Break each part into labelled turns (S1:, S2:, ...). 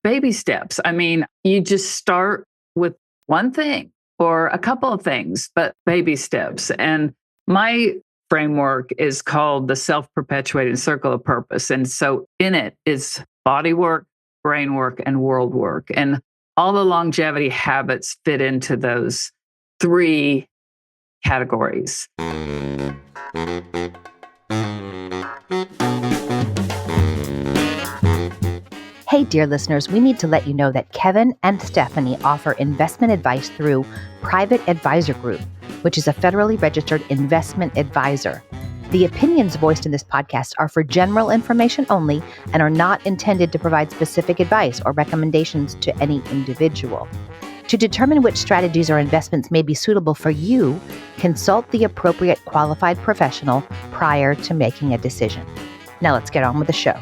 S1: baby steps. I mean, you just start with one thing or a couple of things, but baby steps. And my framework is called the self-perpetuating circle of purpose. And so in it is body work, brain work, and world work. And all the longevity habits fit into those three categories.
S2: Hey, dear listeners, we need to let you know that Kevin and Stephanie offer investment advice through Private Advisor Group, which is a federally registered investment advisor. The opinions voiced in this podcast are for general information only and are not intended to provide specific advice or recommendations to any individual. To determine which strategies or investments may be suitable for you, consult the appropriate qualified professional prior to making a decision. Now let's get on with the show.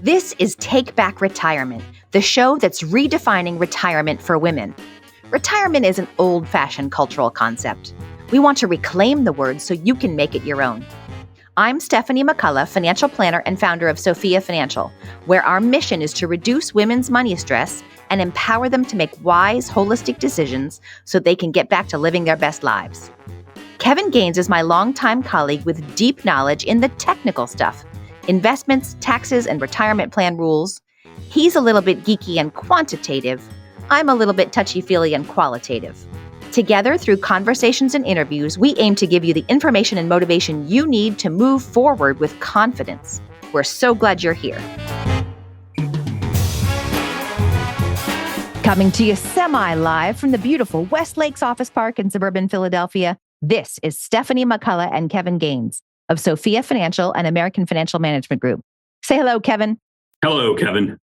S2: This is Take Back Retirement, the show that's redefining retirement for women. Retirement is an old-fashioned cultural concept. We want to reclaim the word so you can make it your own. I'm Stephanie McCullough, financial planner and founder of Sophia Financial, where our mission is to reduce women's money stress and empower them to make wise, holistic decisions so they can get back to living their best lives. Kevin Gaines is my longtime colleague with deep knowledge in the technical stuff, investments, taxes, and retirement plan rules. He's a little bit geeky and quantitative. I'm a little bit touchy-feely and qualitative. Together, through conversations and interviews, we aim to give you the information and motivation you need to move forward with confidence. We're so glad you're here. Coming to you semi-live from the beautiful West Lakes Office Park in suburban Philadelphia, this is Stephanie McCullough and Kevin Gaines of Sophia Financial and American Financial Management Group. Say hello, Kevin.
S3: Hello, Kevin.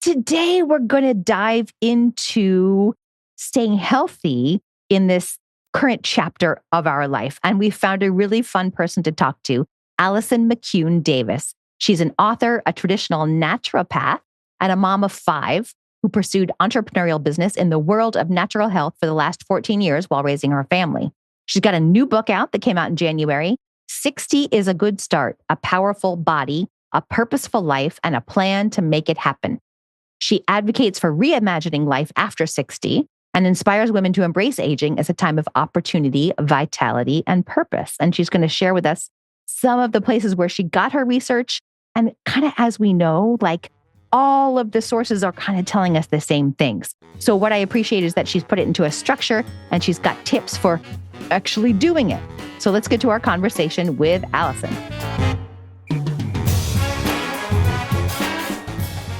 S2: Today, we're going to dive into staying healthy in this current chapter of our life. And we found a really fun person to talk to, Allison Davis. She's an author, a traditional naturopath, and a mom of 5 who pursued entrepreneurial business in the world of natural health for the last 14 years while raising her family. She's got a new book out that came out in January. 60 is a good start, a powerful body, a purposeful life, and a plan to make it happen. She advocates for reimagining life after 60 and inspires women to embrace aging as a time of opportunity, vitality, and purpose. And she's going to share with us some of the places where she got her research. And kind of as we know, like all of the sources are kind of telling us the same things. So what I appreciate is that she's put it into a structure and she's got tips for actually doing it. So let's get to our conversation with Allison.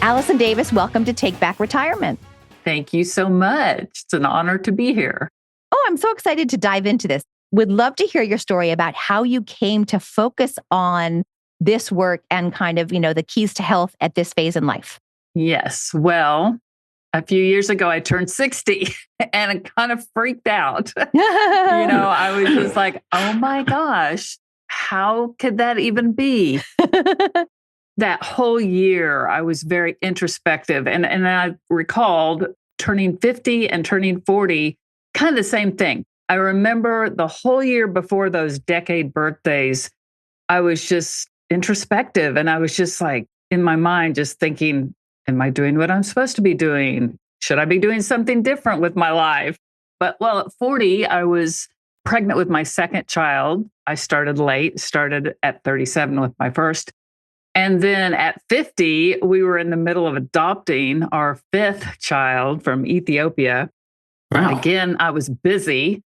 S2: Allison Davis, welcome to Take Back Retirement.
S1: Thank you so much. It's an honor to be here.
S2: Oh, I'm so excited to dive into this. Would love to hear your story about how you came to focus on this work and kind of, the keys to health at this phase in life.
S1: Yes. Well, a few years ago, I turned 60 and I kind of freaked out. I was just like, oh my gosh, how could that even be? That whole year, I was very introspective. And I recalled turning 50 and turning 40, kind of the same thing. I remember the whole year before those decade birthdays, I was just introspective. And I was just like, in my mind, just thinking, am I doing what I'm supposed to be doing? Should I be doing something different with my life? But at 40, I was pregnant with my second child. I started late, started at 37 with my first. And then at 50, we were in the middle of adopting our 5th child from Ethiopia.
S3: Wow.
S1: Again, I was busy,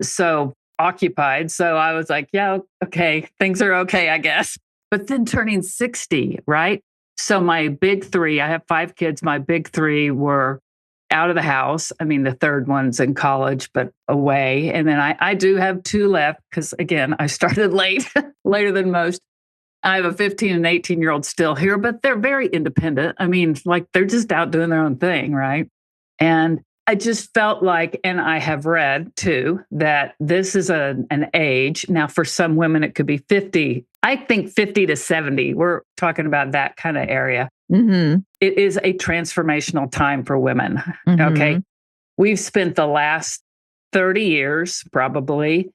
S1: so occupied. So I was like, yeah, okay, things are okay, I guess. But then turning 60, right? So my big 3, I have 5 kids. My big 3 were out of the house. I mean, the third one's in college, but away. And then I do have 2 left because, again, I started late, later than most. I have a 15 and 18-year-old still here, but they're very independent. I mean, like they're just out doing their own thing, right? And I just felt like, and I have read too, that this is an age. Now, for some women, it could be 50. I think 50 to 70. We're talking about that kind of area.
S2: Mm-hmm.
S1: It is a transformational time for women.
S2: Mm-hmm.
S1: Okay. We've spent the last 30 years probably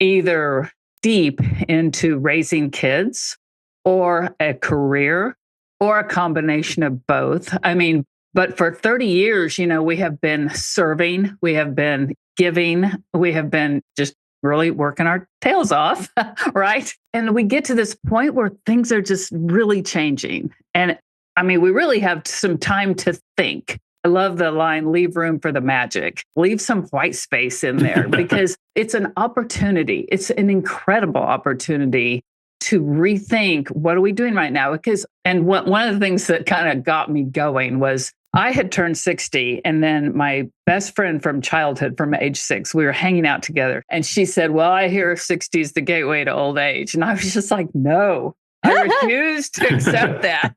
S1: either deep into raising kids or a career or a combination of both. I mean, but for 30 years, we have been serving, we have been giving, we have been just really working our tails off, right? And we get to this point where things are just really changing. And I mean, we really have some time to think. I love the line, leave room for the magic, leave some white space in there because it's an opportunity. It's an incredible opportunity to rethink what are we doing right now? And one of the things that kind of got me going was I had turned 60 and then my best friend from childhood, from age 6, we were hanging out together. And she said, well, I hear 60 is the gateway to old age. And I was just like, no, I refuse to accept that.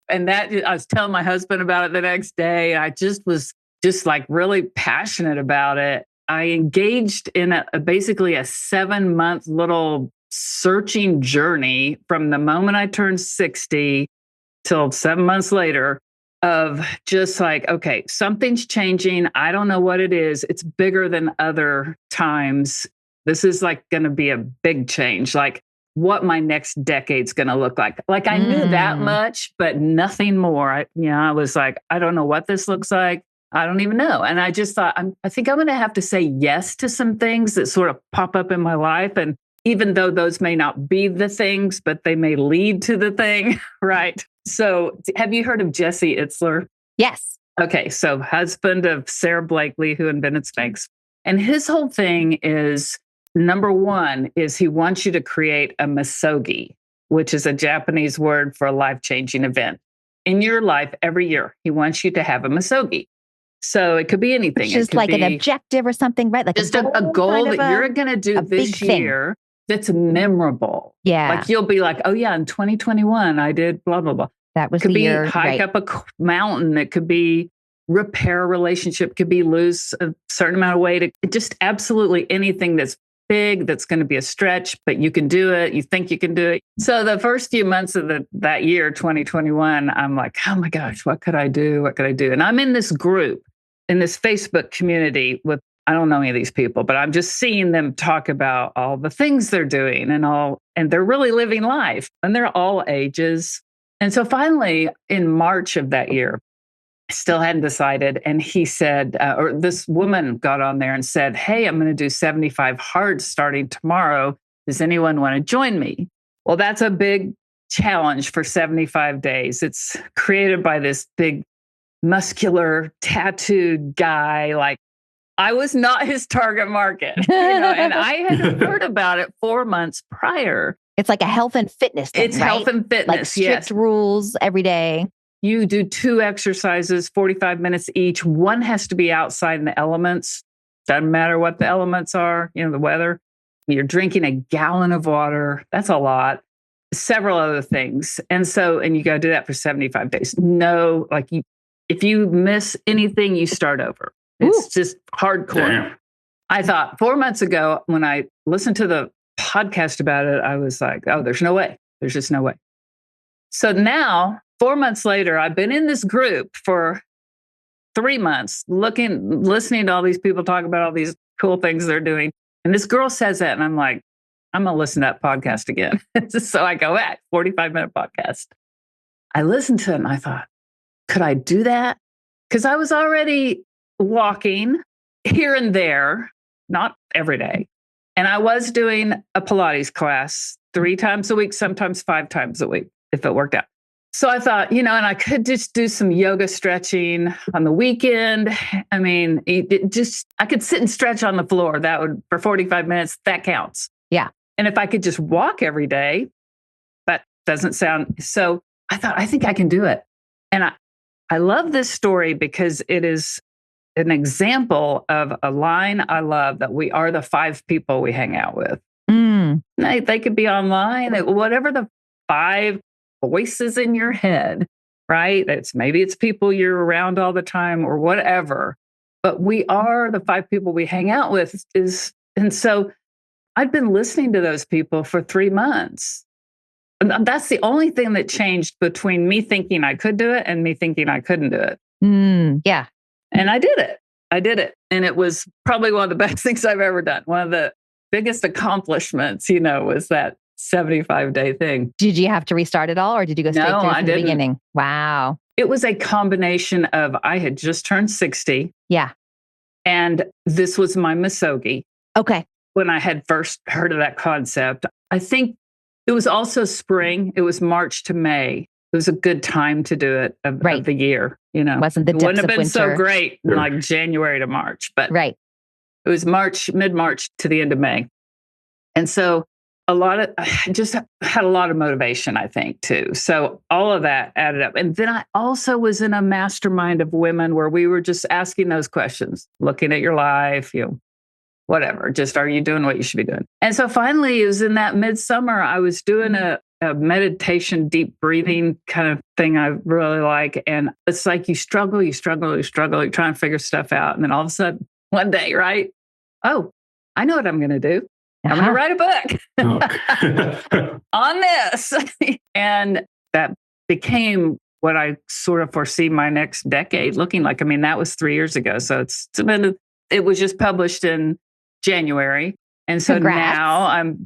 S1: And that I was telling my husband about it the next day. I just was just like really passionate about it. I engaged in basically a 7-month little searching journey from the moment I turned 60 till 7 months later of just like, okay, something's changing. I don't know what it is. It's bigger than other times. This is like going to be a big change, like what my next decade's going to look like. Like I knew that much, but nothing more. I was like, I don't know what this looks like. I don't even know. And I just thought, I think I'm going to have to say yes to some things that sort of pop up in my life. And even though those may not be the things, but they may lead to the thing, right? So have you heard of Jesse Itzler?
S2: Yes.
S1: Okay. So husband of Sarah Blakely, who invented Spanx. And his whole thing is, number one, is he wants you to create a Misogi, which is a Japanese word for a life-changing event. In your life, every year, he wants you to have a Misogi. So it could be anything.
S2: Which is like an objective or something, right? Like
S1: just a goal that you're going to do this year that's memorable.
S2: Yeah.
S1: Like you'll be like, oh yeah, in 2021, I did blah, blah, blah.
S2: That was
S1: could
S2: the
S1: be
S2: year.
S1: Hike up a mountain. It could be repair a relationship. It could be lose a certain amount of weight. Just absolutely anything that's big, that's going to be a stretch, but you can do it. You think you can do it. So the first few months of that year, 2021, I'm like, oh my gosh, what could I do? What could I do? And I'm in this group, in this Facebook community with, I don't know any of these people, but I'm just seeing them talk about all the things they're doing and they're really living life and they're all ages. And so finally in March of that year, I still hadn't decided. And he said, or this woman got on there and said, hey, I'm going to do 75 hard starting tomorrow. Does anyone want to join me? Well, that's a big challenge for 75 days. It's created by this big muscular tattooed guy. Like I was not his target market, and I had heard about it 4 months prior.
S2: It's like a health and fitness thing,
S1: It's
S2: right?
S1: health and fitness,
S2: like strict rules every day.
S1: You do 2 exercises, 45 minutes each. One has to be outside in the elements. Doesn't matter what the elements are, the weather. You're drinking a gallon of water. That's a lot. Several other things. And you got to do that for 75 days. No, if you miss anything, you start over. It's just hardcore. Damn. I thought 4 months ago, when I listened to the podcast about it, I was like, oh, there's no way. There's just no way. So now, 4 months later, I've been in this group for 3 months, listening to all these people talk about all these cool things they're doing. And this girl says that, and I'm like, I'm going to listen to that podcast again. So I go back, 45-minute podcast. I listened to it and I thought, could I do that? Because I was already walking here and there, not every day. And I was doing a Pilates class 3 times a week, sometimes 5 times a week, if it worked out. So I thought, and I could just do some yoga stretching on the weekend. I mean, I could sit and stretch on the floor. That would, for 45 minutes, that counts.
S2: Yeah.
S1: And if I could just walk every day, that doesn't sound, so I thought, I think I can do it. And I love this story because it is an example of a line I love, that we are the 5 people we hang out with. They could be online, whatever the 5 voices in your head, right? Maybe it's people you're around all the time or whatever, but we are the 5 people we hang out with. And so I'd been listening to those people for 3 months. And that's the only thing that changed between me thinking I could do it and me thinking I couldn't do it.
S2: Yeah.
S1: And I did it. And it was probably one of the best things I've ever done. One of the biggest accomplishments, was that 75-day thing.
S2: Did you have to restart it all or did you go straight
S1: No,
S2: through
S1: I
S2: from the
S1: didn't.
S2: beginning? Wow.
S1: It was a combination of I had just turned 60
S2: Yeah.
S1: and this was my Misogi.
S2: Okay.
S1: When I had first heard of that concept, I think it was also spring. It was March to May. It was a good time to do it of the year,
S2: Wasn't the
S1: It
S2: depths
S1: wouldn't have
S2: of
S1: been
S2: winter.
S1: so great in like January to March, but
S2: right.
S1: It was mid-March to the end of May. And so I just had a lot of motivation, I think, too. So all of that added up. And then I also was in a mastermind of women where we were just asking those questions, looking at your life, whatever, just are you doing what you should be doing? And so finally, it was in that midsummer, I was doing a meditation, deep breathing kind of thing I really like. And it's like you struggle, you're trying to figure stuff out. And then all of a sudden, one day, right? Oh, I know what I'm going to do. I'm going to write a book on this. And that became what I sort of foresee my next decade looking like. I mean, that was 3 years ago. So it was just published in January. And so now I'm,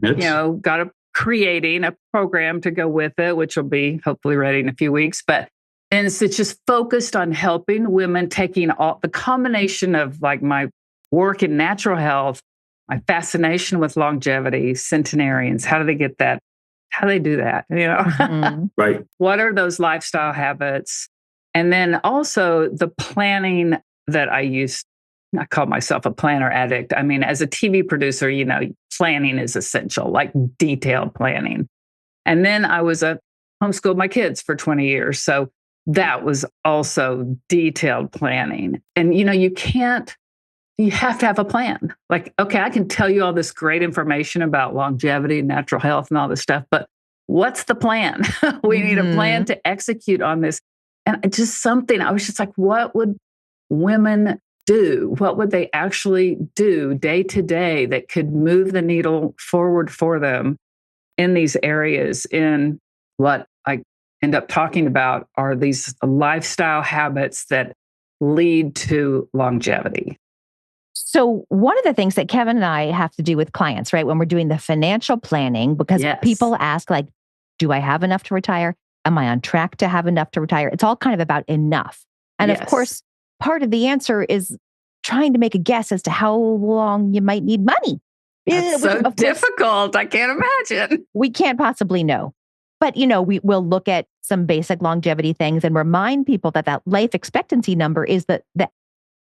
S1: creating a program to go with it, which will be hopefully ready in a few weeks. And it's just focused on helping women, taking all the combination of like my work in natural health, my fascination with longevity, centenarians, how do they get that? How do they do that?
S2: Mm-hmm.
S3: Right.
S1: What are those lifestyle habits? And then also the planning that I call myself a planner addict. I mean, as a TV producer, planning is essential, like detailed planning. And then I homeschooled my kids for 20 years. So that was also detailed planning. And, you have to have a plan. Like, okay, I can tell you all this great information about longevity, natural health, and all this stuff, but what's the plan? We need a plan to execute on this. And just something, I was just like, what would women do? What would they actually do day to day that could move the needle forward for them in these areas? In what I end up talking about are these lifestyle habits that lead to longevity.
S2: So one of the things that Kevin and I have to do with clients, right, when we're doing the financial planning, because people ask like, do I have enough to retire? Am I on track to have enough to retire? It's all kind of about enough. And of course, part of the answer is trying to make a guess as to how long you might need money.
S1: It's so difficult. I can't imagine.
S2: We can't possibly know. But, we'll look at some basic longevity things and remind people that life expectancy number is the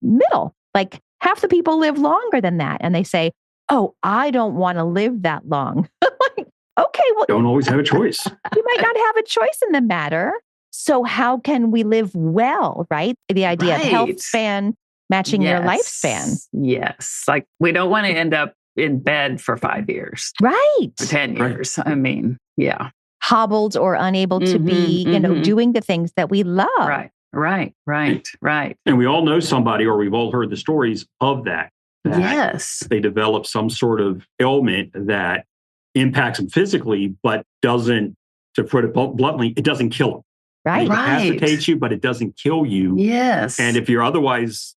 S2: middle. Like half the people live longer than that. And they say, oh, I don't want to live that long. Like, okay, well,
S3: don't always have a choice.
S2: You might not have a choice in the matter. So how can we live well, right? The idea of health span matching your lifespan.
S1: Yes. Like we don't want to end up in bed for 5 years.
S2: Right.
S1: For 10 years. I mean, yeah.
S2: Hobbled or unable to be, doing the things that we love.
S1: Right.
S3: And we all know somebody, or we've all heard the stories of that.
S1: Yes.
S3: They develop some sort of ailment that impacts them physically, but doesn't, to put it bluntly, it doesn't kill them.
S2: Right.
S3: It incapacitates you, but it doesn't kill you.
S1: Yes.
S3: And if you're otherwise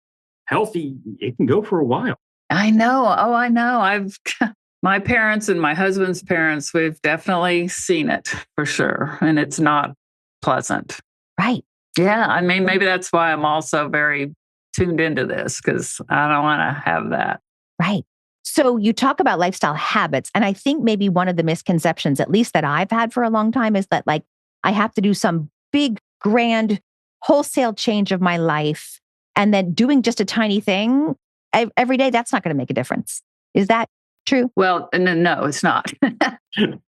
S3: healthy, it can go for a while.
S1: I know. Oh, I know. My parents and my husband's parents, we've definitely seen it for sure. And it's not pleasant.
S2: Right.
S1: Yeah. I mean, maybe that's why I'm also very tuned into this, because I don't want to have that.
S2: Right. So you talk about lifestyle habits. And I think maybe one of the misconceptions, at least that I've had for a long time, is that like I have to do some big, grand, wholesale change of my life. And then doing just a tiny thing every day, that's not going to make a difference. Is that true?
S1: Well, no, it's not.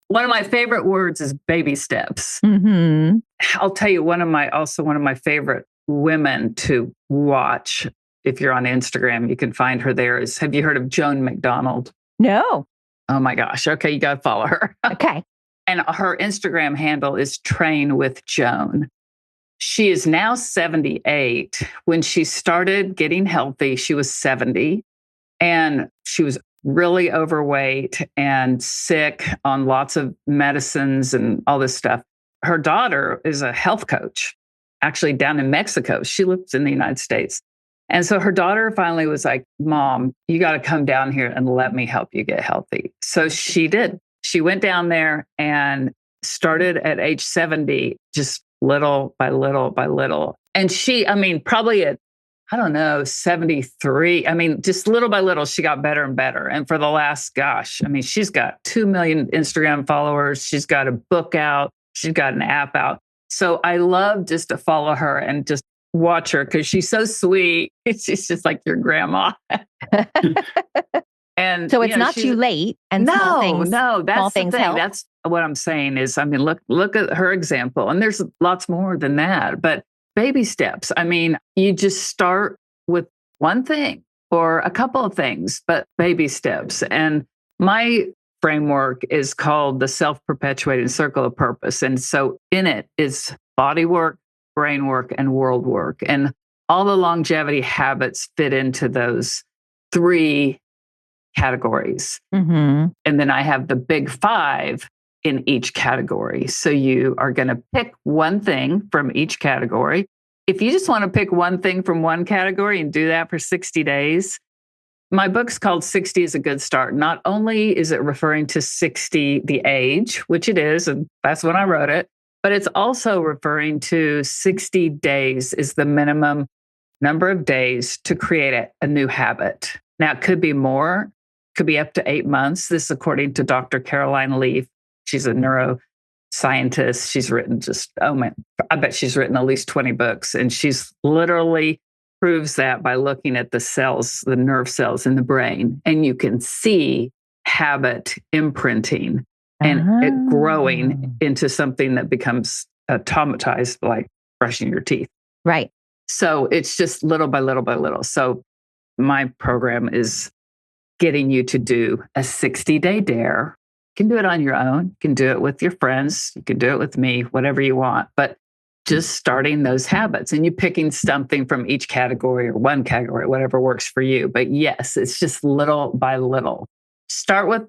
S1: One of my favorite words is baby steps.
S2: Mm-hmm.
S1: I'll tell you, one of my favorite women to watch. If you're on Instagram, you can find her there. Have you heard of Joan McDonald?
S2: No.
S1: Oh my gosh. Okay. You got to follow her.
S2: Okay.
S1: And her Instagram handle is Train with Joan. She is now 78. When she started getting healthy, she was 70, and she was really overweight and sick on lots of medicines and all this stuff. Her daughter is a health coach, actually down in Mexico. She lives in the United States. And so her daughter finally was like, Mom, you got to come down here and let me help you get healthy. So she did. She went down there and started at age 70, just little by little by little. And she, probably at, I don't know, 73. Just little by little, she got better and better. And for the last, she's got 2 million Instagram followers. She's got a book out. She's got an app out. So I love just to follow her and just watch her because she's so sweet. She's just like your grandma. And
S2: so it's not too late. And
S1: that's
S2: small things
S1: the thing.
S2: Help.
S1: That's what I'm saying is, look at her example. And there's lots more than that, but baby steps. You just start with one thing or a couple of things, but baby steps. And my framework is called the self-perpetuating circle of purpose. And so in it is body work, brain work, and world work. And all the longevity habits fit into those 3 categories.
S2: Mm-hmm.
S1: And then I have the big 5 in each category. So you are going to pick one thing from each category. If you just want to pick one thing from one category and do that for 60 days, my book's called 60 is a Good Start. Not only is it referring to 60, the age, which it is, and that's when I wrote it, but it's also referring to 60 days is the minimum number of days to create a new habit. Now, it could be more, could be up to 8 months. This, according to Dr. Caroline Leaf. She's a neuroscientist. She's written I bet she's written at least 20 books. And she's literally proves that by looking at the cells, the nerve cells in the brain. And you can see habit imprinting and it growing into something that becomes automatized, like brushing your teeth.
S2: Right.
S1: So it's just little by little by little. So my program is getting you to do a 60-day dare. You can do it on your own. You can do it with your friends. You can do it with me, whatever you want. But just starting those habits and you picking something from each category or one category, whatever works for you. But yes, it's just little by little. Start with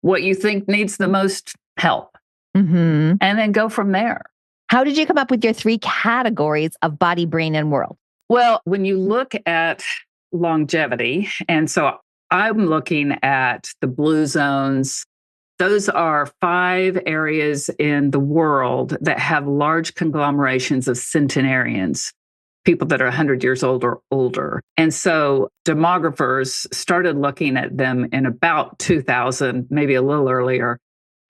S1: what you think needs the most help and then go from there.
S2: How did you come up with your 3 categories of body, brain, and world?
S1: Well, when you look at longevity, and so I'm looking at the blue zones. Those are 5 areas in the world that have large conglomerations of centenarians, people that are 100 years old or older. And so demographers started looking at them in about 2000, maybe a little earlier,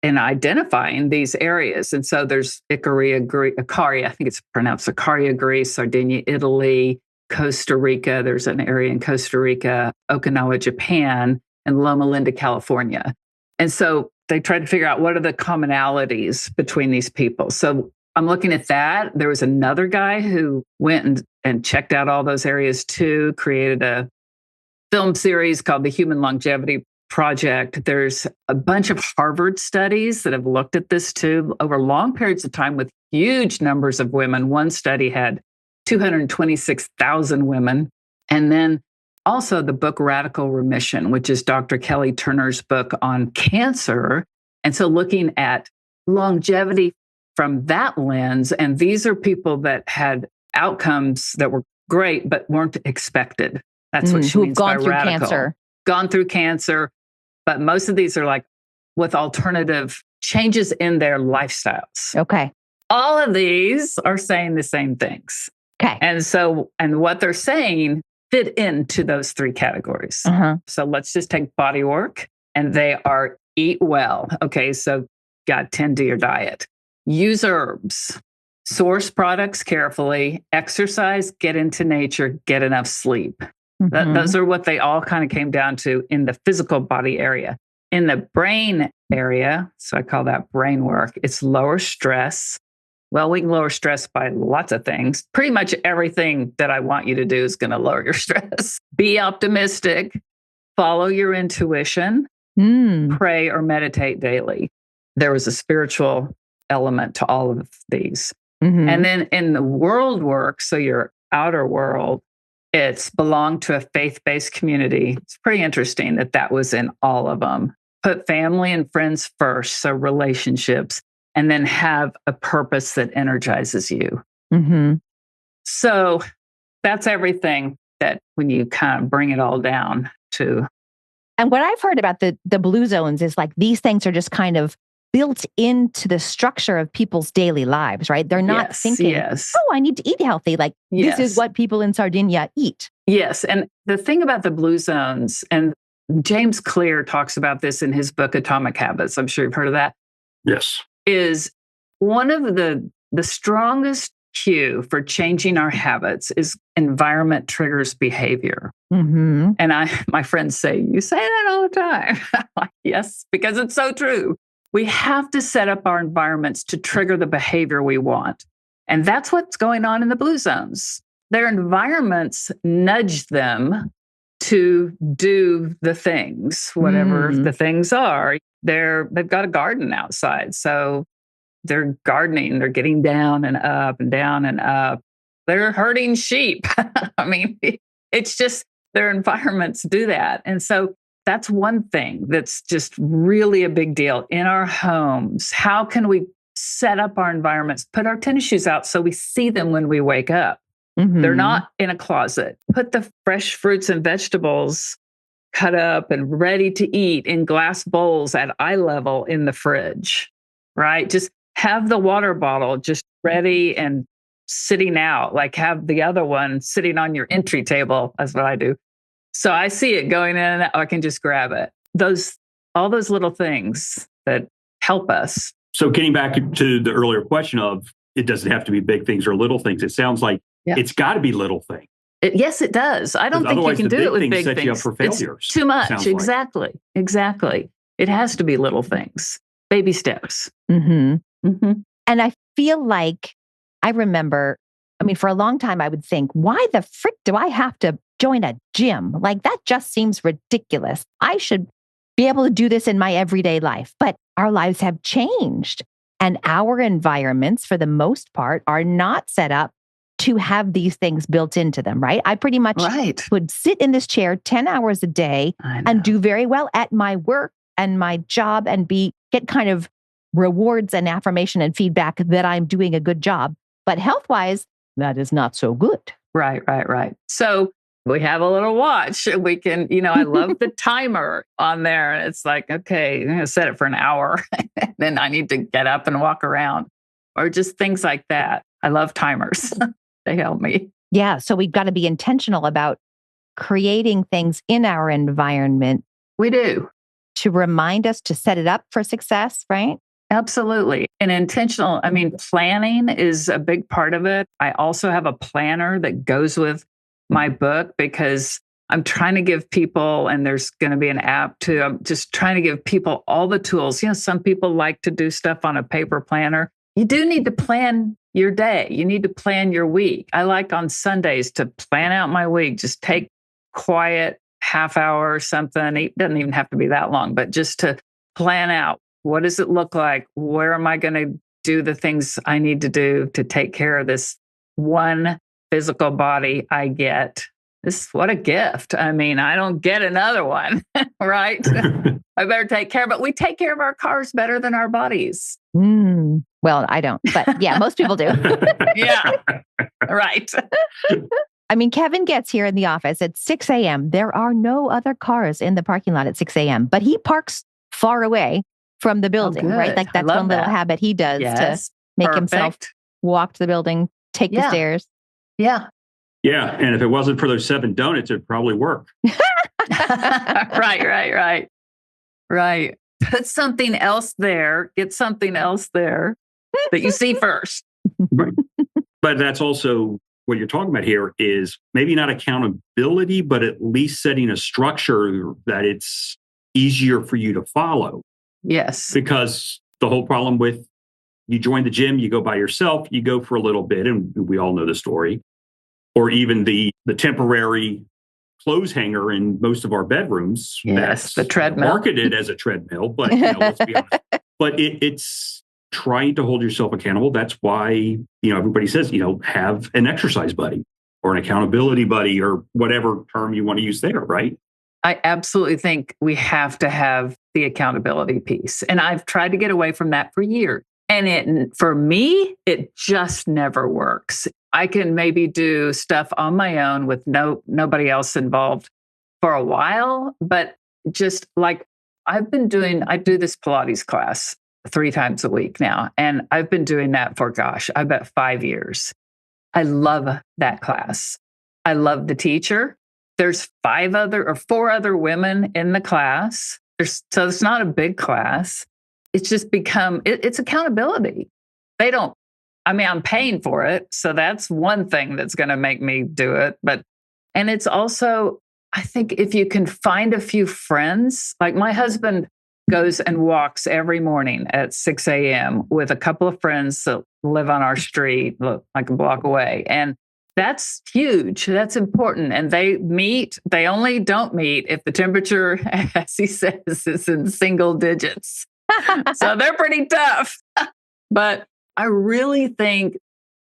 S1: and identifying these areas. And so there's Icaria, I think it's pronounced Icaria, Greece, Sardinia, Italy, Costa Rica. There's an area in Costa Rica, Okinawa, Japan, and Loma Linda, California. And so they tried to figure out what are the commonalities between these people. So I'm looking at that. There was another guy who went and checked out all those areas too, created a film series called The Human Longevity Project. There's a bunch of Harvard studies that have looked at this too over long periods of time with huge numbers of women. One study had 226,000 women. And then also the book Radical Remission, which is Dr. Kelly Turner's book on cancer. And so looking at longevity from that lens, and these are people that had outcomes that were great, but weren't expected. That's what she means by radical. Gone through cancer. But most of these are like with alternative changes in their lifestyles.
S2: Okay.
S1: All of these are saying the same things.
S2: Okay.
S1: And what they're saying fit into those 3 categories. So let's just take body work, and they are eat well. Okay. So got to tend to your diet, use herbs, source products carefully, exercise, get into nature, get enough sleep. Those are what they all kind of came down to in the physical body area. In the brain area, so I call that brain work, it's lower stress. Well, we can lower stress by lots of things. Pretty much everything that I want you to do is going to lower your stress. Be optimistic, follow your intuition, pray or meditate daily. There was a spiritual element to all of these. And then in the world work, so your outer world, it's belong to a faith-based community. It's pretty interesting that was in all of them. Put family and friends first, so relationships, and then have a purpose that energizes you. So that's everything. that when you kind of bring it all down to.
S2: And what I've heard about the blue zones is like these things are just kind of built into the structure of people's daily lives, right? They're not thinking, oh, I need to eat healthy. Like this is what people in Sardinia eat.
S1: Yes. And the thing about the blue zones, and James Clear talks about this in his book, Atomic Habits. I'm sure you've heard of that.
S3: Yes.
S1: Is one of the strongest cue for changing our habits is environment triggers behavior.
S2: Mm-hmm.
S1: And my friends say, you say that all the time. I'm like, yes, because it's so true. We have to set up our environments to trigger the behavior we want. And that's what's going on in the blue zones. Their environments nudge them to do the things, whatever the things are. They've got a garden outside. So they're gardening, they're getting down and up and down and up. They're herding sheep. I mean, it's just their environments do that. And so that's one thing that's just really a big deal in our homes. How can we set up our environments, put our tennis shoes out so we see them when we wake up? Mm-hmm. They're not in a closet. Put the fresh fruits and vegetables cut up and ready to eat in glass bowls at eye level in the fridge, right? Just have the water bottle just ready and sitting out, like have the other one sitting on your entry table. That's what I do. So I see it going in and out, I can just grab it. All those little things that help us.
S3: So getting back to the earlier question of it doesn't have to be big things or little things. It sounds like it's got to be little things.
S1: Yes, it does. I don't think you can do it with big things.
S3: Set you up for failures.
S1: It's too much. Exactly. Like. Exactly. It has to be little things, baby steps.
S2: Mm-hmm. Mm-hmm. And I feel like I remember, for a long time, I would think, why the frick do I have to join a gym? Like that just seems ridiculous. I should be able to do this in my everyday life. But our lives have changed and our environments, for the most part, are not set up to have these things built into them, right? I pretty much would sit in this chair 10 hours a day and do very well at my work and my job and get kind of rewards and affirmation and feedback that I'm doing a good job. But health-wise, that is not so good.
S1: Right. So we have a little watch. We can, I love the timer on there. And it's like, okay, I'm going to set it for an hour. Then I need to get up and walk around or just things like that. I love timers. They help me.
S2: Yeah. So we've got to be intentional about creating things in our environment.
S1: We do.
S2: To remind us to set it up for success, right?
S1: Absolutely. And intentional, planning is a big part of it. I also have a planner that goes with my book because I'm trying to give people, and there's going to be an app too. I'm just trying to give people all the tools. Some people like to do stuff on a paper planner. You do need to plan your day. You need to plan your week. I like on Sundays to plan out my week. Just take quiet half hour or something. It doesn't even have to be that long, but just to plan out, what does it look like? Where am I going to do the things I need to do to take care of this one physical body I get? What a gift. I don't get another one, right? I better take care, but we take care of our cars better than our bodies.
S2: Well, I don't, but yeah, most people do.
S1: Yeah, right.
S2: Kevin gets here in the office at 6 a.m. There are no other cars in the parking lot at 6 a.m., but he parks far away from the building, right? Like that's one little habit he does to make himself walk to the building, take the stairs.
S1: Yeah.
S3: Yeah. And if it wasn't for those 7 donuts, it'd probably work.
S1: Right. Put something else there. Get something else there that you see first.
S3: Right. But that's also what you're talking about here is maybe not accountability, but at least setting a structure that it's easier for you to follow.
S1: Yes.
S3: Because the whole problem with you join the gym, you go by yourself, you go for a little bit, and we all know the story. Or even the temporary clothes hanger in most of our bedrooms.
S1: Yes, the treadmill.
S3: Marketed as a treadmill, but let's be honest. But it's trying to hold yourself accountable. That's why, everybody says, have an exercise buddy or an accountability buddy or whatever term you want to use there, right?
S1: I absolutely think we have to have the accountability piece. And I've tried to get away from that for years. for me, it just never works. I can maybe do stuff on my own with nobody else involved for a while, but just like I do this Pilates class 3 times a week now. And I've been doing that for, I bet 5 years. I love that class. I love the teacher. There's 4 other women in the class. So it's not a big class. It's just it's accountability. I'm paying for it. So that's one thing that's going to make me do it. And it's also, I think if you can find a few friends, like my husband goes and walks every morning at 6 a.m. with a couple of friends that live on our street, like a block away. And that's huge. That's important. And they only don't meet if the temperature, as he says, is in single digits. So they're pretty tough. But I really think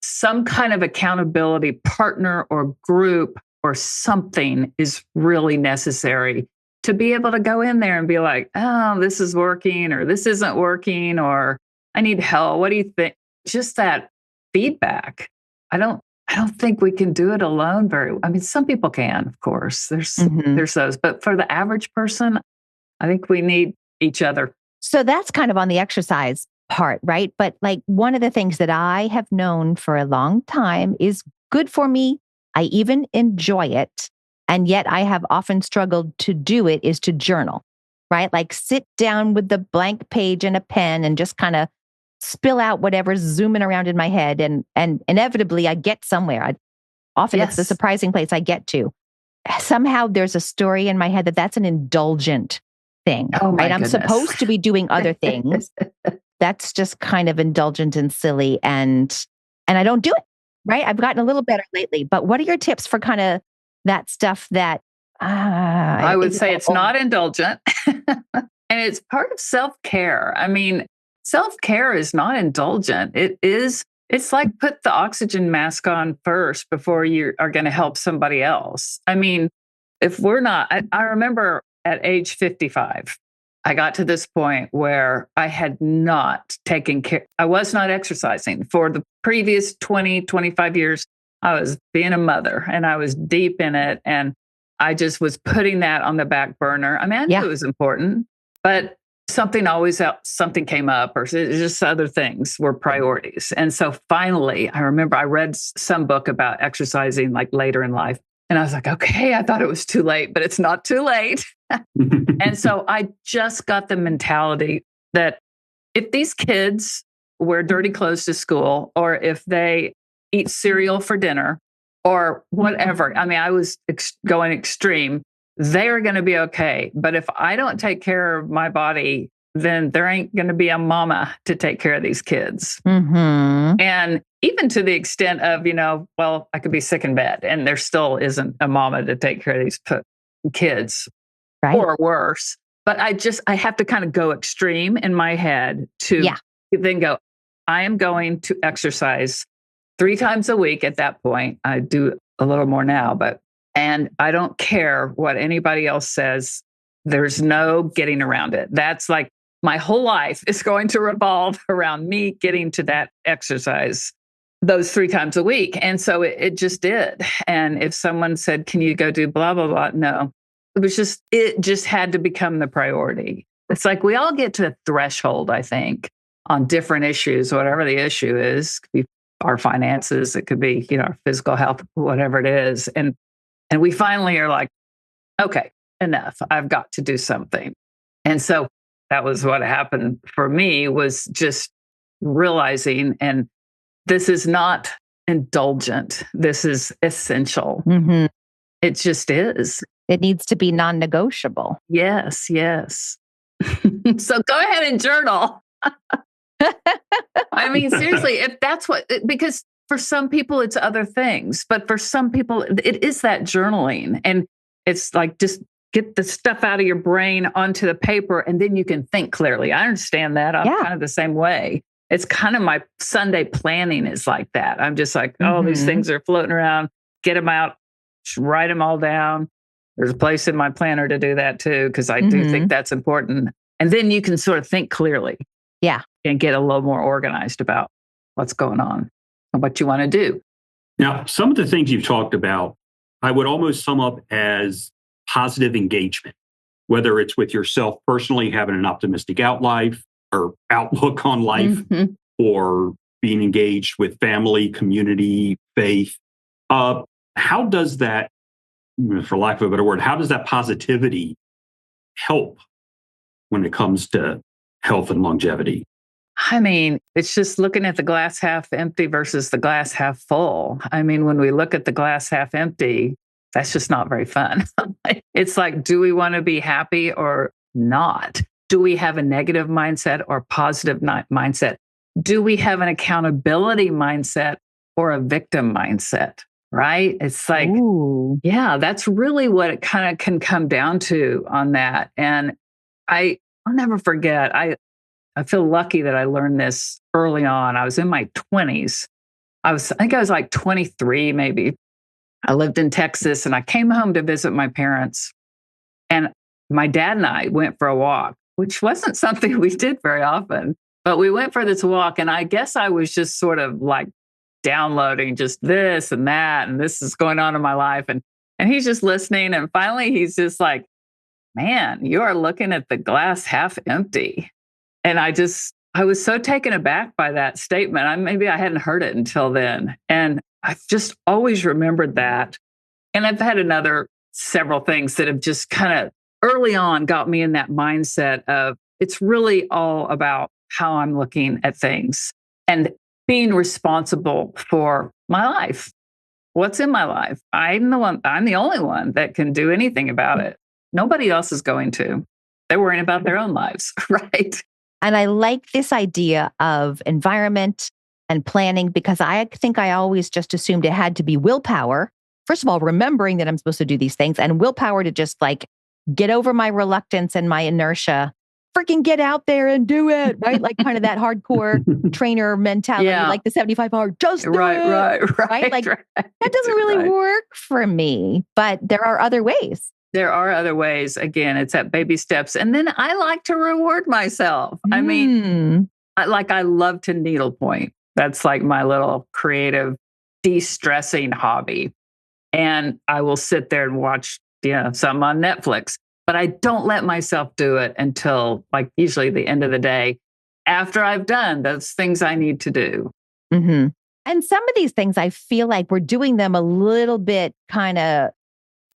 S1: some kind of accountability partner or group or something is really necessary to be able to go in there and be like, oh, this is working or this isn't working or I need help. What do you think? Just that feedback. I don't think we can do it alone some people can, of course. There's those, but for the average person, I think we need each other.
S2: So that's kind of on the exercise part, right? But like one of the things that I have known for a long time is good for me. I even enjoy it. And yet I have often struggled to do it is to journal, right? Like sit down with the blank page and a pen and just kind of spill out whatever's zooming around in my head. And inevitably I get somewhere. Often it's the surprising place I get to. Somehow there's a story in my head that's an indulgent thing, right? I'm supposed to be doing other things. That's just kind of indulgent and silly. And I don't do it, right? I've gotten a little better lately, but what are your tips for kind of that stuff that
S1: I would say it's not indulgent and it's part of self-care. I mean, self-care is not indulgent. It's like put the oxygen mask on first before you are going to help somebody else. I mean, if we're not, I remember at age 55, I got to this point where I had not taken care. I was not exercising for the previous 20, 25 years. I was being a mother and I was deep in it. And I just was putting that on the back burner. I mean, I knew it was important, but something came up or just other things were priorities. And so finally, I remember I read some book about exercising like later in life. And I was like, okay, I thought it was too late, but it's not too late. And so I just got the mentality that if these kids wear dirty clothes to school, or if they eat cereal for dinner or whatever, I mean, I was going extreme, they're going to be okay. But if I don't take care of my body, then there ain't going to be a mama to take care of these kids.
S2: Mm-hmm.
S1: And even to the extent of, I could be sick in bed and there still isn't a mama to take care of these kids, right, or worse. But I have to kind of go extreme in my head to then go, I am going to exercise 3 times a week at that point. I do a little more now, and I don't care what anybody else says. There's no getting around it. That's like my whole life is going to revolve around me getting to that exercise those 3 times a week. And so it just did. And if someone said, can you go do blah, blah, blah? No, it just had to become the priority. It's like we all get to a threshold, I think, on different issues, whatever the issue is. It could be our finances, it could be, our physical health, whatever it is. And we finally are like, okay, enough. I've got to do something. And so that was what happened for me, was just realizing, and this is not indulgent. This is essential.
S2: Mm-hmm.
S1: It just is.
S2: It needs to be non-negotiable.
S1: Yes. So go ahead and journal. I mean, seriously, if that's because for some people it's other things, but for some people it is that journaling. And it's like, just get the stuff out of your brain onto the paper and then you can think clearly. I understand that. I'm kind of the same way. It's kind of my Sunday planning is like that. I'm just like, these things are floating around, get them out, write them all down. There's a place in my planner to do that too, because I do think that's important. And then you can sort of think clearly.
S2: Yeah.
S1: And get a little more organized about what's going on and what you want to do.
S3: Now, some of the things you've talked about, I would almost sum up as positive engagement, whether it's with yourself personally, having an optimistic outlook on life, or being engaged with family, community, faith. How does that, for lack of a better word, how does that positivity help when it comes to health and longevity?
S1: I mean, it's just looking at the glass half empty versus the glass half full. I mean, when we look at the glass half empty, that's just not very fun. It's like, do we want to be happy or not? Do we have a negative mindset or positive mindset? Do we have an accountability mindset or a victim mindset? Right? It's like, yeah, that's really what it kind of can come down to on that. And I'll never forget, I feel lucky that I learned this early on. I was in my 20s. I think I was like 23, maybe. I lived in Texas and I came home to visit my parents. And my dad and I went for a walk, which wasn't something we did very often, but we went for this walk. And I guess I was just sort of like downloading just this and that, and this is going on in my life. And he's just listening. And finally, he's just like, man, you are looking at the glass half empty. And I was so taken aback by that statement. Maybe I hadn't heard it until then. And I've just always remembered that. And I've had several things that have just kind of early on got me in that mindset of it's really all about how I'm looking at things and being responsible for my life. What's in my life? I'm the only one that can do anything about it. Nobody else is going to. They're worrying about their own lives, right?
S2: And I like this idea of environment and planning because I think I always just assumed it had to be willpower. First of all, remembering that I'm supposed to do these things and willpower to just like get over my reluctance and my inertia, freaking get out there and do it, right? Like kind of that hardcore trainer mentality, like the 75-hour, just do it. Right? Like that doesn't really work for me, but there are other ways.
S1: There are other ways. Again, it's at baby steps. And then I like to reward myself. I mean, I love to needlepoint. That's like my little creative de-stressing hobby. And I will sit there and watch, some on Netflix. But I don't let myself do it until like usually the end of the day after I've done those things I need to do.
S2: Mm-hmm. And some of these things, I feel like we're doing them a little bit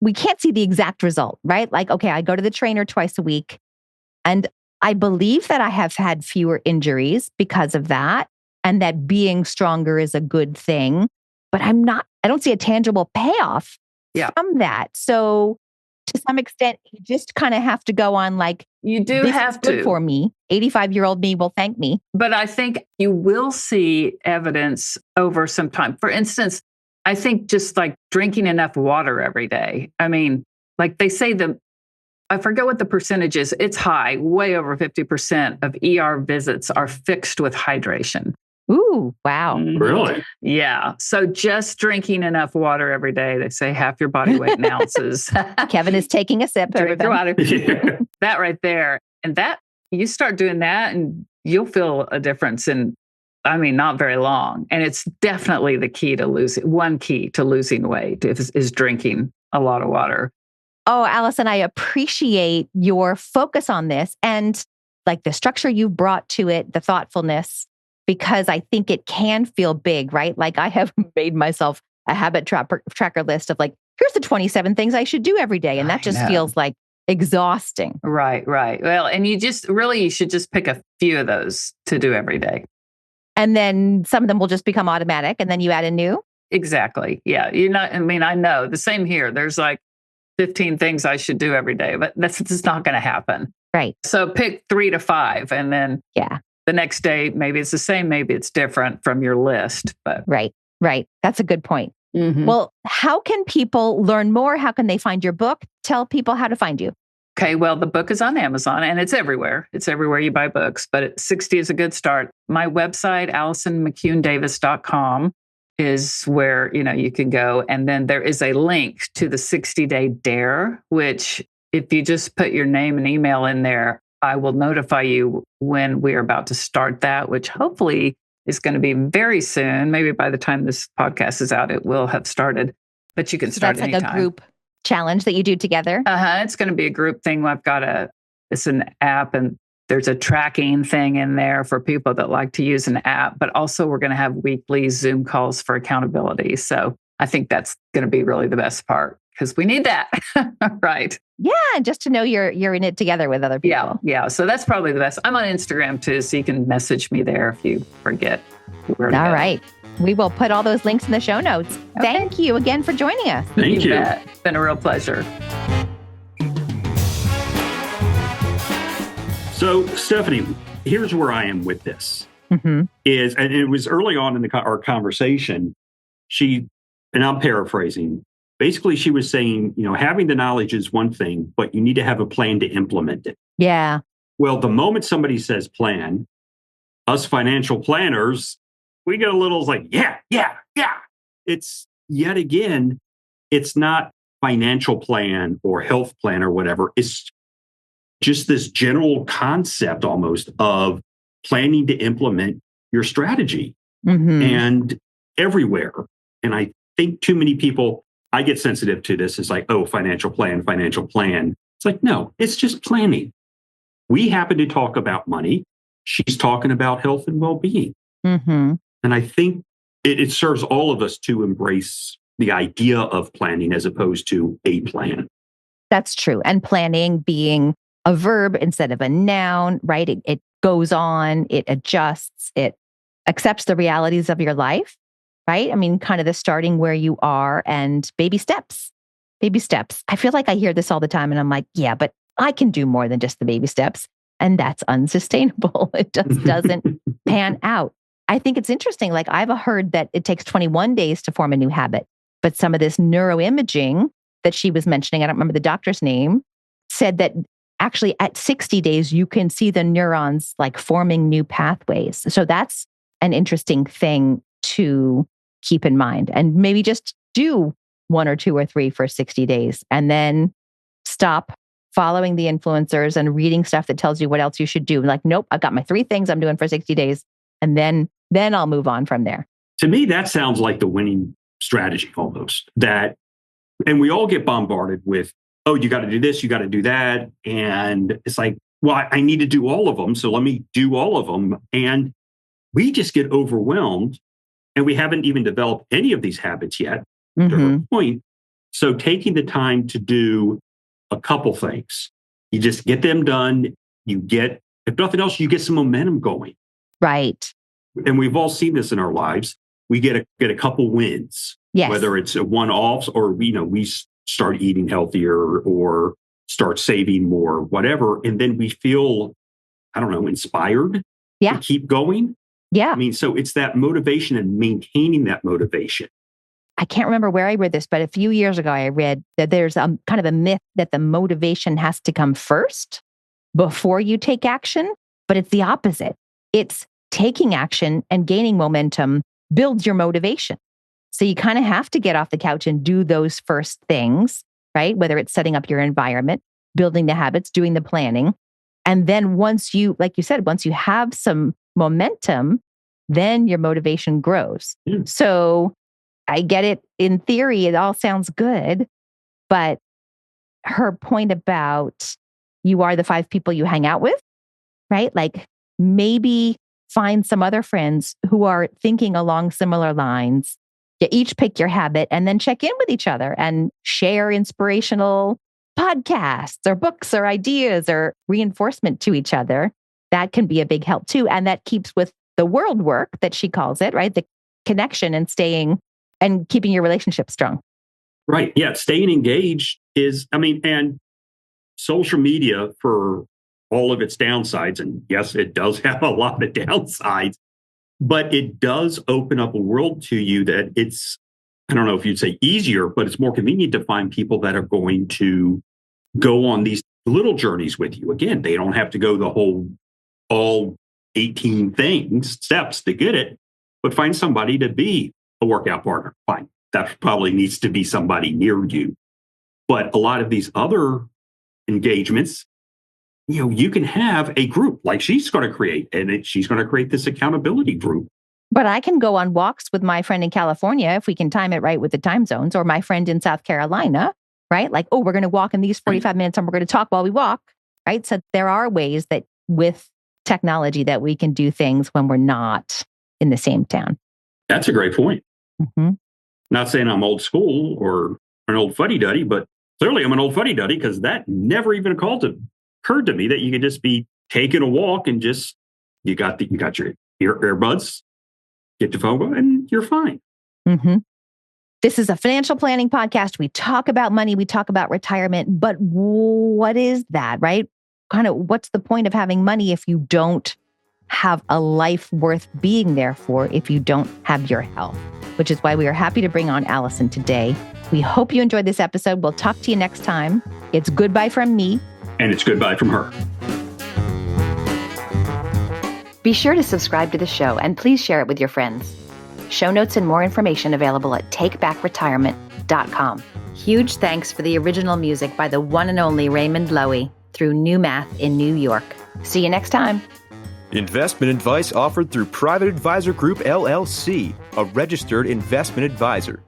S2: we can't see the exact result, right? Like, okay, I go to the trainer twice a week and I believe that I have had fewer injuries because of that and that being stronger is a good thing, but I don't see a tangible payoff from that. So to some extent, you just kind of have to go on like,
S1: you do
S2: this
S1: have
S2: is good
S1: to.
S2: for me. 85-year-old me will thank me.
S1: But I think you will see evidence over some time. For instance, I think just like drinking enough water every day. I mean, like they say I forget what the percentage is. It's high, way over 50% of ER visits are fixed with hydration.
S2: Ooh, wow.
S3: Really?
S1: Yeah. So just drinking enough water every day, they say half your body weight in ounces.
S2: Kevin is taking a sip.
S1: Drink your water. That right there. And that you start doing that and you'll feel a difference in, not very long. And it's definitely the key to losing weight is drinking a lot of water.
S2: Oh, Allison, I appreciate your focus on this and like the structure you've brought to it, the thoughtfulness, because I think it can feel big, right? Like I have made myself a habit tracker list of like, here's the 27 things I should do every day. And that just feels like exhausting.
S1: Right. Well, and you should just pick a few of those to do every day.
S2: And then some of them will just become automatic and then you add a new?
S1: Exactly. Yeah. I know the same here. There's like 15 things I should do every day, but that's just not going to happen.
S2: Right.
S1: So pick 3 to 5 and then the next day, maybe it's the same, maybe it's different from your list. But
S2: Right. That's a good point. Mm-hmm. Well, how can people learn more? How can they find your book? Tell people how to find you.
S1: Okay, well, the book is on Amazon and it's everywhere. It's everywhere you buy books, but 60 is a good start. My website, AllisonMcCuneDavis.com, is where, you can go. And then there is a link to the 60-day dare, which if you just put your name and email in there, I will notify you when we're about to start that, which hopefully is going to be very soon. Maybe by the time this podcast is out, it will have started. But you can start
S2: that's
S1: anytime.
S2: Like a group challenge that you do together?
S1: It's going to be a group thing. It's an app, and there's a tracking thing in there for people that like to use an app, but also we're going to have weekly Zoom calls for accountability. So I think that's going to be really the best part because we need that. Right.
S2: Yeah. Just to know you're in it together with other people.
S1: Yeah. So that's probably the best. I'm on Instagram too, so you can message me there if you forget where to go.
S2: All right. We will put all those links in the show notes. Okay. Thank you again for joining us.
S3: Thank you.
S1: It's been a real pleasure.
S3: So, Stephanie, here's where I am with this.
S2: Mm-hmm.
S3: And it was early on in our conversation, and I'm paraphrasing, basically she was saying, having the knowledge is one thing, but you need to have a plan to implement it.
S2: Yeah.
S3: Well, the moment somebody says plan, us financial planners, we get a little like, yeah. It's yet again, it's not financial plan or health plan or whatever. It's just this general concept almost of planning to implement your strategy and everywhere. And I think too many people, I get sensitive to this. It's like, oh, financial plan. It's like, no, it's just planning. We happen to talk about money. She's talking about health and well-being.
S2: Mm-hmm.
S3: And I think it serves all of us to embrace the idea of planning as opposed to a plan.
S2: That's true. And planning being a verb instead of a noun, right? It goes on, it adjusts, it accepts the realities of your life, right? I mean, kind of the starting where you are and baby steps. I feel like I hear this all the time and I'm like, yeah, but I can do more than just the baby steps. And that's unsustainable. It just doesn't pan out. I think it's interesting. Like I've heard that it takes 21 days to form a new habit, but some of this neuroimaging that she was mentioning, I don't remember the doctor's name, said that actually at 60 days, you can see the neurons like forming new pathways. So that's an interesting thing to keep in mind and maybe just do 1 or 2 or 3 for 60 days and then stop following the influencers and reading stuff that tells you what else you should do. Like, nope, I've got my 3 things I'm doing for 60 days. And then I'll move on from there.
S3: To me, that sounds like the winning strategy almost. And we all get bombarded with, oh, you got to do this, you got to do that. And it's like, well, I need to do all of them. So let me do all of them. And we just get overwhelmed and we haven't even developed any of these habits yet, to her point. So taking the time to do a couple things, you just get them done. If nothing else, you get some momentum going.
S2: Right.
S3: And we've all seen this in our lives. We get a couple wins,
S2: yes.
S3: Whether it's a one-offs or, we start eating healthier or start saving more, whatever. And then we feel, inspired to keep going.
S2: Yeah.
S3: I mean, so it's that motivation and maintaining that motivation.
S2: I can't remember where I read this, but a few years ago, I read that there's kind of a myth that the motivation has to come first before you take action, but it's the opposite. It's taking action and gaining momentum builds your motivation. So you kind of have to get off the couch and do those first things, right? Whether it's setting up your environment, building the habits, doing the planning. And then once you, like you said, once you have some momentum, then your motivation grows. So I get it. In theory, it all sounds good. But her point about you are the 5 people you hang out with, right? Like maybe find some other friends who are thinking along similar lines. You each pick your habit and then check in with each other and share inspirational podcasts or books or ideas or reinforcement to each other. That can be a big help too. And that keeps with the world work that she calls it, right? The connection and staying and keeping your relationship strong.
S3: Right. Yeah. Staying engaged and social media, for all of its downsides, and yes, it does have a lot of downsides, but it does open up a world to you that it's, I don't know if you'd say easier, but it's more convenient to find people that are going to go on these little journeys with you. Again, they don't have to go all 18 steps to get it, but find somebody to be a workout partner. Fine. That probably needs to be somebody near you. But a lot of these other engagements, you can have a group like she's going to create, and she's going to create this accountability group.
S2: But I can go on walks with my friend in California if we can time it right with the time zones, or my friend in South Carolina, right? Like, oh, we're going to walk in these 45 minutes and we're going to talk while we walk, right? So there are ways that with technology that we can do things when we're not in the same town.
S3: That's a great point.
S2: Mm-hmm.
S3: Not saying I'm old school or an old fuddy-duddy, but clearly I'm an old fuddy-duddy because that never even occurred to me that you could just be taking a walk and just, you got your earbuds, get your phone, and you're fine.
S2: Mm-hmm. This is a financial planning podcast. We talk about money, we talk about retirement, but what is that, right? Kind of what's the point of having money if you don't have a life worth being there for, if you don't have your health? Which is why we are happy to bring on Allison today. We hope you enjoyed this episode. We'll talk to you next time. It's goodbye from me.
S3: And it's goodbye from her.
S2: Be sure to subscribe to the show and please share it with your friends. Show notes and more information available at takebackretirement.com. Huge thanks for the original music by the one and only Raymond Loewy through New Math in New York. See you next time.
S4: Investment advice offered through Private Advisor Group, LLC, a registered investment advisor.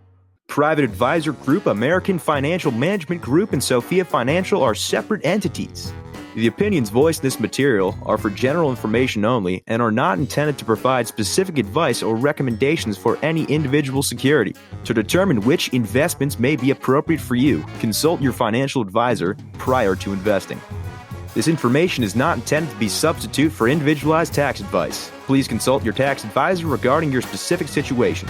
S4: Private Advisor Group, American Financial Management Group, and Sophia Financial are separate entities. The opinions voiced in this material are for general information only and are not intended to provide specific advice or recommendations for any individual security. To determine which investments may be appropriate for you, consult your financial advisor prior to investing. This information is not intended to be a substitute for individualized tax advice. Please consult your tax advisor regarding your specific situation.